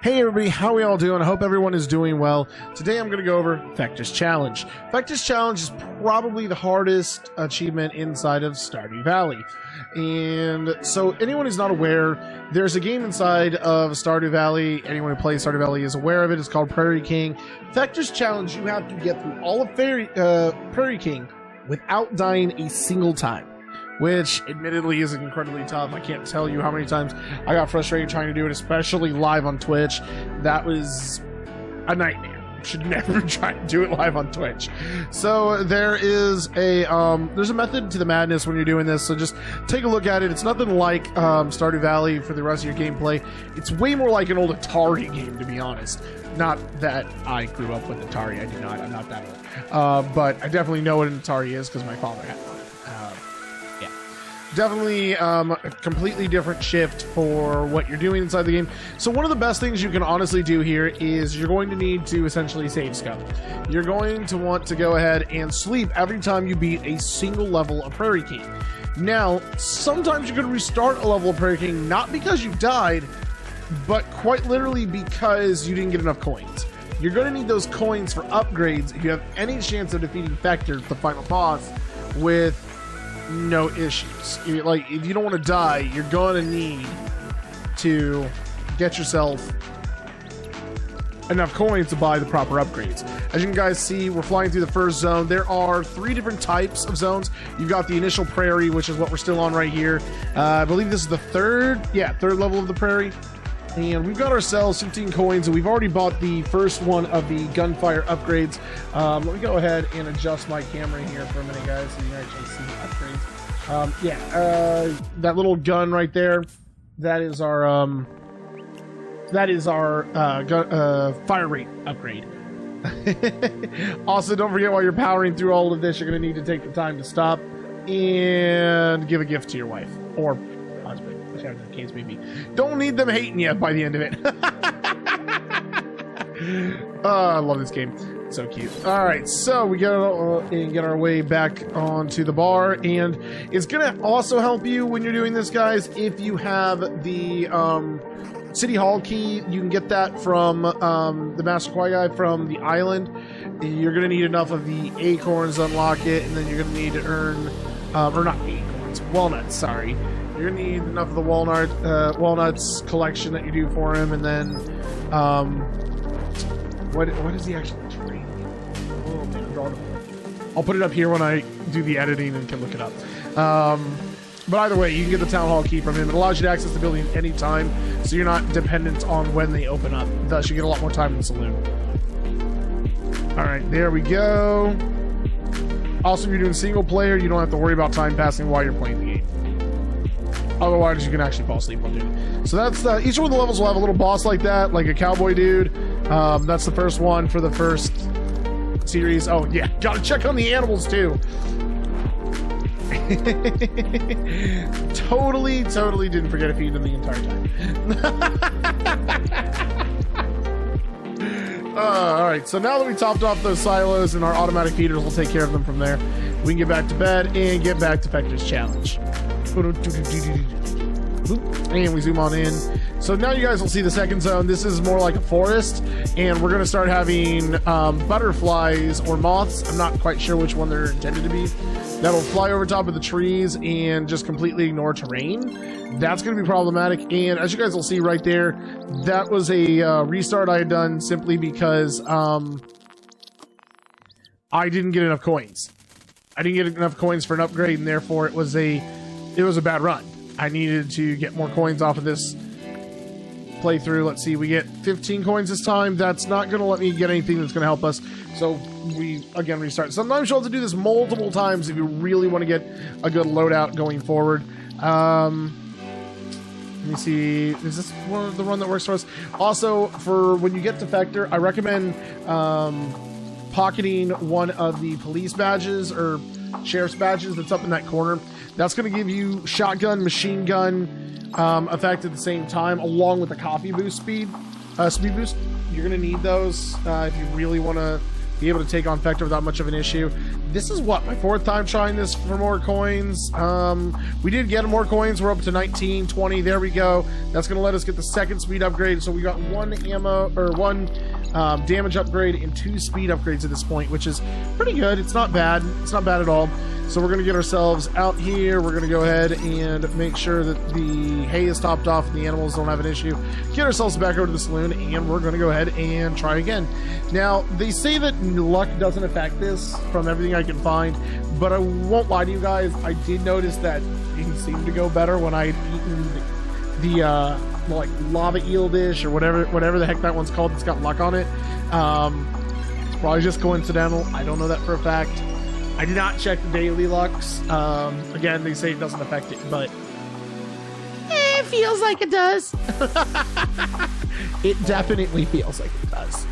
Hey everybody, how are we all doing? I hope everyone is doing well. Today I'm going to go over Fector's Challenge. Fector's Challenge is probably the hardest achievement inside of Stardew Valley. And so anyone who's not aware, there's a game inside of Stardew Valley. Anyone who plays Stardew Valley is aware of it. It's called Prairie King. Fector's Challenge, you have to get through all of Prairie King without dying a single time, which admittedly is incredibly tough. I can't tell you how many times I got frustrated trying to do it, especially live on Twitch. That was a nightmare. You should never try to do it live on Twitch. So there is there's a method to the madness when you're doing this, so just take a look at it. It's nothing like Stardew Valley for the rest of your gameplay. It's way more like an old Atari game, to be honest. Not that I grew up with Atari. I do not. I'm not that old. But I definitely know what an Atari is because my father had one. Definitely a completely different shift for what you're doing inside the game. So one of the best things you can honestly do here is you're going to need to essentially save scum. You're going to want to go ahead and sleep every time you beat a single level of Prairie King. Now, sometimes you're going to restart a level of Prairie King, not because you died, but quite literally because you didn't get enough coins. You're going to need those coins for upgrades if you have any chance of defeating Fector, the final boss, with no issues. Like, if you don't want to die, you're going to need to get yourself enough coins to buy the proper upgrades. As you can guys see, we're flying through the first zone. There are 3 different types of zones. You've got the initial prairie, which is what we're still on right here. I believe this is the third level of the prairie. And we've got ourselves 15 coins, and we've already bought the first one of the gunfire upgrades. Let me go ahead and adjust my camera here for a minute, guys, so you can actually see the upgrades. That little gun right there, that is our fire rate upgrade. Also, don't forget, while you're powering through all of this, you're going to need to take the time to stop and give a gift to your wife or husband, whichever the case may be. Don't need them hating you by the end of it. I love this game. It's so cute. All right, so we get our way back onto the bar, and it's gonna also help you when you're doing this, guys, if you have the City Hall key. You can get that from the Master Quai guy from the island. You're gonna need enough of the acorns to unlock it, and then you're gonna need to earn or not acorns, walnuts, sorry. You're gonna need enough of the walnuts collection that you do for him, and then what is he actually trading? Oh man, I'll put it up here when I do the editing and can look it up. But either way, you can get the town hall key from him. It allows you to access the building anytime, so you're not dependent on when they open up. Thus, you get a lot more time in the saloon. All right, there we go. Also, if you're doing single player, you don't have to worry about time passing while you're playing the game. Otherwise, you can actually fall asleep while doing it. So that's each one of the levels will have a little boss like that, like a cowboy dude. That's the first one for the first series. Oh yeah, gotta check on the animals too. Totally didn't forget to feed them the entire time. All right, so now that we topped off those silos and our automatic feeders will take care of them from there, we can get back to bed and get back to Fector's Challenge. And we zoom on in. So now you guys will see the second zone. This is more like a forest, and we're going to start having butterflies or moths. I'm not quite sure which one they're intended to be. That'll fly over top of the trees and just completely ignore terrain. That's going to be problematic. And as you guys will see right there, that was a restart I had done simply because I didn't get enough coins. I didn't get enough coins for an upgrade, and therefore it was a bad run. I needed to get more coins off of this playthrough. Let's see, we get 15 coins this time. That's not going to let me get anything that's going to help us. So we, again, restart. Sometimes you'll have to do this multiple times if you really want to get a good loadout going forward. Let me see. Is this the run that works for us? Also, for when you get to Fector, I recommend pocketing one of the police badges or sheriff's badges that's up in that corner. That's going to give you shotgun, machine gun effect at the same time, along with the coffee boost speed boost. You're going to need those if you really want to be able to take on Fector without much of an issue. this is what, my 4th time trying this for more coins. We did get more coins. We're up to 19, 20. There we go. That's going to let us get the 2nd speed upgrade. So we got 1 ammo or 1 damage upgrade and 2 speed upgrades at this point, which is pretty good. It's not bad. It's not bad at all. So we're going to get ourselves out here. We're going to go ahead and make sure that the hay is topped off and the animals don't have an issue. Get ourselves back over to the saloon, and we're going to go ahead and try again. Now, they say that luck doesn't affect this from everything I can find, but I won't lie to you guys. I did notice that things seemed to go better when I'd eaten the like lava eel dish or whatever the heck that one's called that's got luck on it. It's probably just coincidental. I don't know that for a fact. I did not check the daily lucks. Again, they say it doesn't affect it, but it feels like it does. It definitely feels like it does.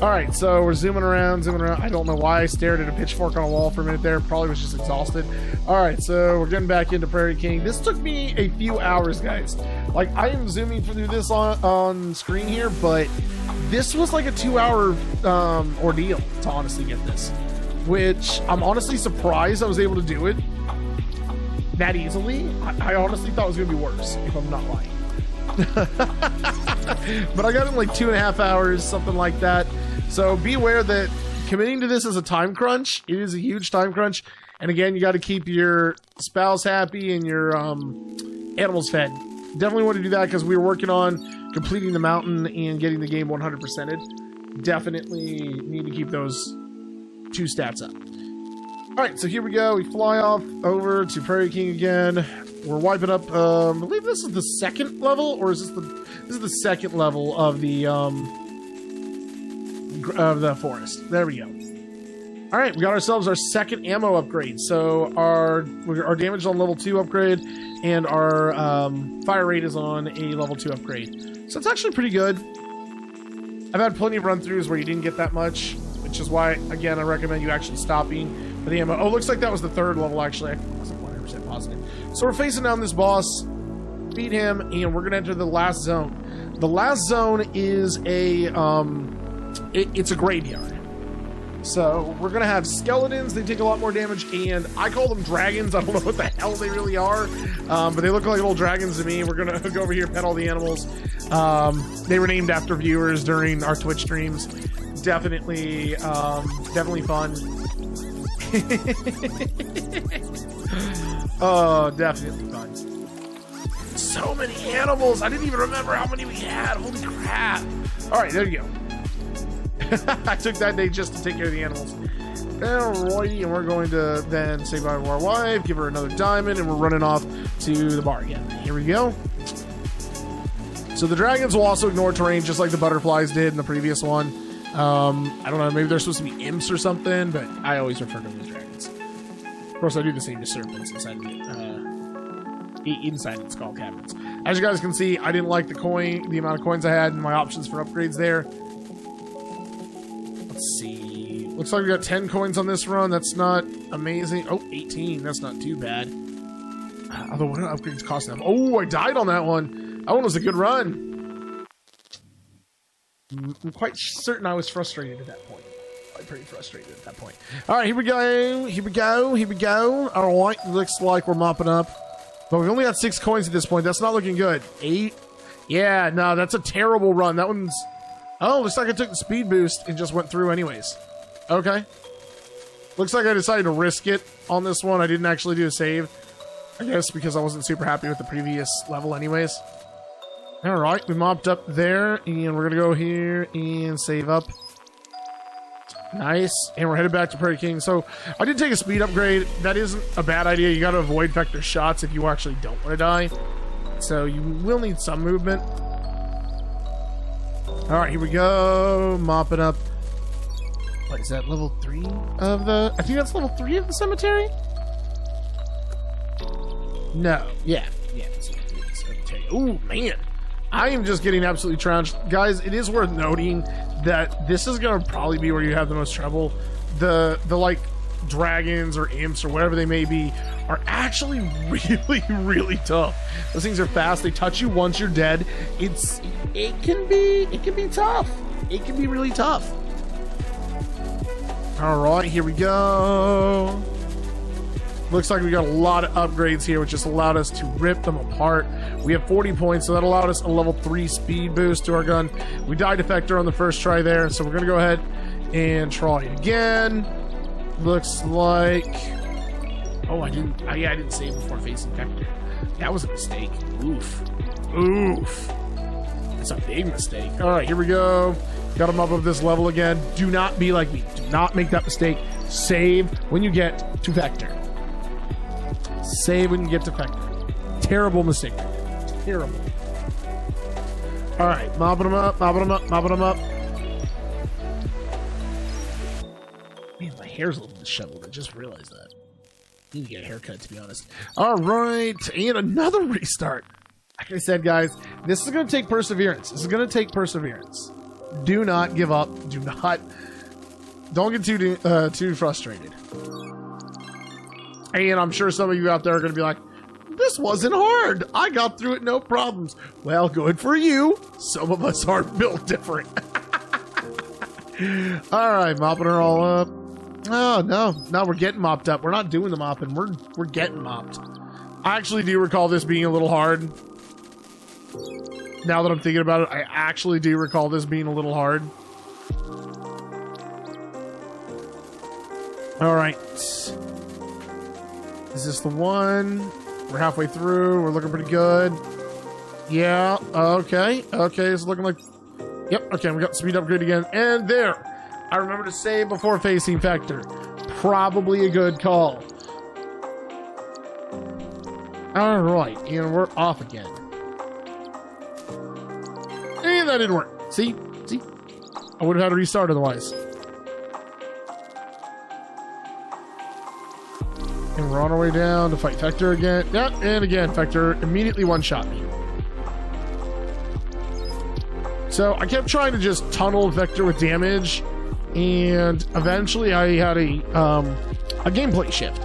All right, so we're zooming around. I don't know why I stared at a pitchfork on a wall for a minute there. Probably was just exhausted. All right, so we're getting back into Prairie King. This took me a few hours, guys. Like, I am zooming through this on screen here, but this was like a 2-hour ordeal to honestly get this, which I'm honestly surprised I was able to do it that easily. I honestly thought it was going to be worse, if I'm not lying. But I got it in like 2.5 hours, something like that. So be aware that committing to this is a time crunch. It is a huge time crunch. And again, you got to keep your spouse happy and your animals fed. Definitely want to do that because we were working on completing the mountain and getting the game 100%ed. Definitely need to keep those 2 stats up. All right, so here we go. We fly off over to Prairie King again. We're wiping up. I believe this is the 2nd level, or is this is the 2nd level of the forest. There we go. All right, we got ourselves our 2nd ammo upgrade. So our damage is on level 2 upgrade, and our fire rate is on a level 2 upgrade. So it's actually pretty good. I've had plenty of run-throughs where you didn't get that much, which is why, again, I recommend you actually stopping for the ammo. Oh, looks like that was the 3rd level, actually. I wasn't 100% positive. So we're facing down this boss, beat him, and we're going to enter the last zone. The last zone is it's a graveyard. So we're going to have skeletons. They take a lot more damage, and I call them dragons. I don't know what the hell they really are, but they look like little dragons to me. We're going to go over here, pet all the animals. They were named after viewers during our Twitch streams. Definitely fun. Oh, definitely fun. So many animals. I didn't even remember how many we had. Holy crap. All right, there you go. I took that day just to take care of the animals. Alrighty, and we're going to then say bye to our wife, give her another diamond, and we're running off to the bar again. Here we go. So the dragons will also ignore terrain just like the butterflies did in the previous one. I don't know, maybe they're supposed to be imps or something, but I always refer to them as dragons. Of course, I do the same to serpents inside the skull caverns. As you guys can see, I didn't like the amount of coins I had and my options for upgrades there. Let's see. Looks like we got 10 coins on this run. That's not amazing. Oh, 18. That's not too bad. Although, what do upgrades cost them? Oh, I died on that one. That one was a good run. I'm quite certain I was frustrated at that point. I'm pretty frustrated at that point. All right, here we go. Here we go. Here we go. All right, looks like we're mopping up. But we've only got 6 coins at this point. That's not looking good. 8. Yeah, no, that's a terrible run. That one's... Oh, looks like I took the speed boost and just went through anyways. Okay. Looks like I decided to risk it on this one. I didn't actually do a save. I guess because I wasn't super happy with the previous level anyways. Alright, we mopped up there. And we're going to go here and save up. Nice. And we're headed back to Prairie King. So, I did take a speed upgrade. That isn't a bad idea. You got to avoid Fector shots if you actually don't want to die. So, you will need some movement. Alright, here we go. Mop it up. What is that, level 3 of the... I think that's level 3 of the cemetery? No. Yeah. Yeah, it's level 3 of the cemetery. Ooh, man. I am just getting absolutely trounced. Guys, it is worth noting that this is going to probably be where you have the most trouble. The like, dragons or imps or whatever they may be are actually really, really tough. Those things are fast. They touch you once you're dead. It can be tough. It can be really tough. All right, here we go. Looks like we got a lot of upgrades here, which just allowed us to rip them apart. We have 40 points, so that allowed us a level 3 speed boost to our gun. We died to Fector on the first try there, so we're going to go ahead and try it again. Looks like... Oh, I didn't save before facing Fector. That was a mistake. Oof. Oof. That's a big mistake. All right, here we go. Got him up of this level again. Do not be like me. Do not make that mistake. Save when you get to Fector. Save when you get to Fector. Terrible mistake. Terrible. All right, mopping them up, mopping them up, mopping them up. Man, my hair's a little disheveled. I just realized that. I need to get a haircut, to be honest. All right, and another restart. Like I said, guys, this is going to take perseverance. This is going to take perseverance. Do not give up. Don't get too frustrated. And I'm sure some of you out there are going to be like, this wasn't hard. I got through it, no problems. Well, good for you. Some of us are built different. All right, mopping her all up. Oh, no, we're getting mopped up. We're not doing the mopping. We're getting mopped. I actually do recall this being a little hard. Now that I'm thinking about it, I actually do recall this being a little hard. All right. Is this the one? We're halfway through. We're looking pretty good. Yeah. Okay. Okay. It's looking like... Yep. Okay. We got speed upgrade again. And there. I remember to save before facing Fector. Probably a good call. All right. And we're off again. And that didn't work. See? See? I would have had to restart otherwise. And we're on our way down to fight Fector again. Yep, and again, Fector immediately one-shot me. So I kept trying to just tunnel Fector with damage, and eventually I had a gameplay shift.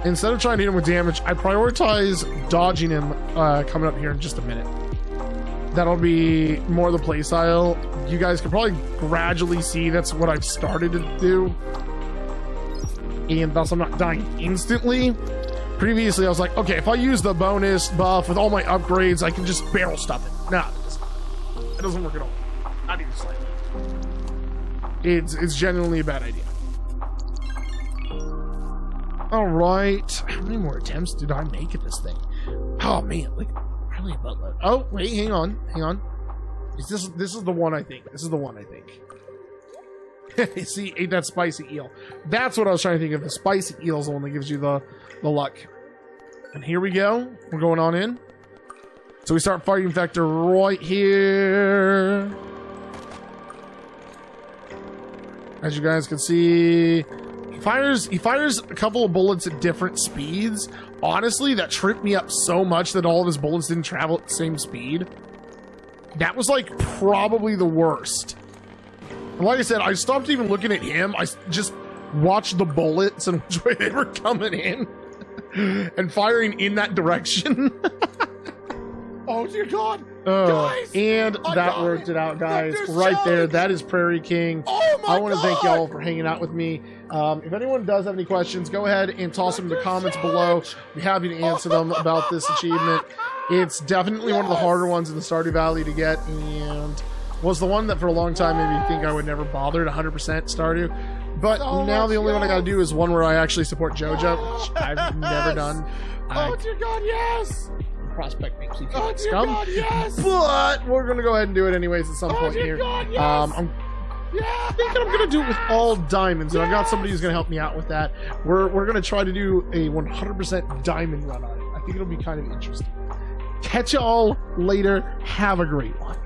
Instead of trying to hit him with damage, I prioritize dodging him coming up here in just a minute. That'll be more the play style. You guys can probably gradually see that's what I've started to do. And thus I'm not dying instantly. Previously, I was like, okay, if I use the bonus buff with all my upgrades, I can just barrel stop it. Nah, it doesn't work at all. Not even slightly. It's genuinely a bad idea. All right. How many more attempts did I make at this thing? Oh, man. Like, really a buttload. Oh, wait, hang on. Hang on. This is the one, I think. This is the one, I think. See, ate that spicy eel. That's what I was trying to think of. The spicy eel is the one that gives you the luck. And here we go. We're going on in. So we start fighting Fector right here. As you guys can see, he fires a couple of bullets at different speeds. Honestly, that tripped me up so much that all of his bullets didn't travel at the same speed. That was like probably the worst. And like I said, I stopped even looking at him. I just watched the bullets and which way they were coming in and firing in that direction. Oh, dear God. Guys, and that worked it out, guys. Right there. That is Prairie King. Oh, my God. I want to thank y'all for hanging out with me. If anyone does have any questions, go ahead and toss them in the comments below. I'd be happy to answer them about this achievement. It's definitely one of the harder ones in the Stardew Valley to get, and was the one that for a long time made me think I would never bother to 100% Stardew. But now the only one I gotta do is one where I actually support JoJo, which I've never done. Oh, dear God, yes! Prospect makes me feel like scum. God, yes! But we're gonna go ahead and do it anyways at some point here. God, yes! I'm thinking I'm gonna do it with all diamonds, and I've got somebody who's gonna help me out with that. We're gonna try to do a 100% diamond run on it. I think it'll be kind of interesting. Catch y'all later. Have a great one.